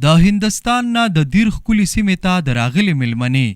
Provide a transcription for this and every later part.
د هندستان نه د دیر ښکلي سیمې ته د راغلې میلمنې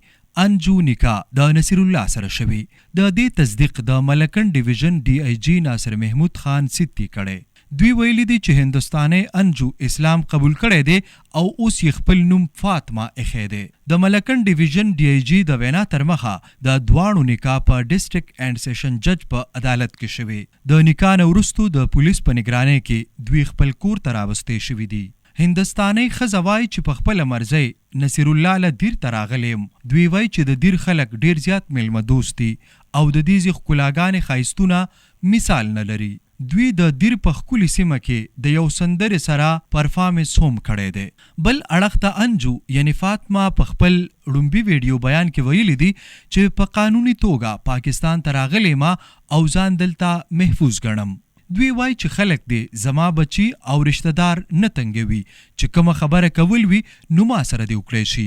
انجو نکاح د نصیر الله سره شوي. د دې تصدیق د ملکن ډیویژن ډي آی جي ناصر محمود خان سیدی کړی. دوی ویلي دي چې هندوستاني انجو اسلام قبول کړی دی او اوس یې خپل نوم فاطمه ایښی دی. د ملکن ډیویژن ډي آی جي د وینا تر مخه د دواړو نکاح په ډسټرکټ اینډ سیشن جج په عدالت کې شوي. د نکاح نه وروستو د پولیس په نگرانۍ کې دوی خپل کور ته راوستې شوي دي. هندستاني ښځه وایي چې په خپله مرضۍ نصیر الله له دیر ته راغلی یم. دوی وایي چې د دیر خلک ډیر زیات میلمه دوست دي او د دې ښکلاګانې ښایستونه مثال نه لري. دوی د دیر په ښکلي سیمه کې د یو سندرې سره پرفارمنس هم کړی دی. بل اړخ ته انجو یعنی فاطمه په خپل ړومبي ویډیو بیان کې ویلي دي چې په قانوني توګه پاکستان ته راغلی ما او ځان دلته محفوظ ګڼم. دوی وایي چې خلک دی زما بچی او رشتہ دار نه تنګوي، چې کومه خبره کول وي نو ما سره دی وکړی شي.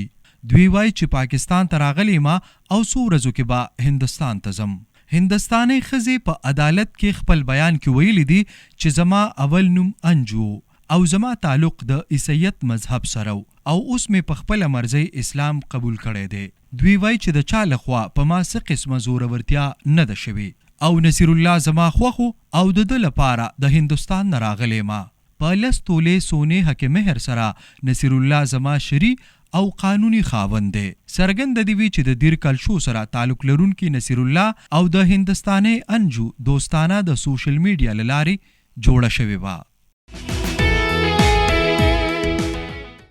دوی وایي چې پاکستان ته راغلی ما او څو ورځو کې به هندستان ته ځم. هندستاني ښځې په عدالت کې خپل بیان کې ویلي دي چې زما اول نوم انجو او زما تعلق د عیسیت مذهب سره او اوس مې په خپله مرضۍ اسلام قبول کړی دی. دوی وایي چې د چا لخوا په ما څه قسمه زورورتیا نه ده شوې او نصیر الله زما خوښو او د ده لپاره د هندوستان نه راغلی ما. په 10 تولې سونې حق مهر سره نصیر الله زما شری او قانوني خاوند دی. څرګنده دي وي چې د دیر کلشو سره تعلق لرونکي نصیر الله او د هندستاني انجو دوستانه د سوشل میډیا له لارې جوړه شوې وه.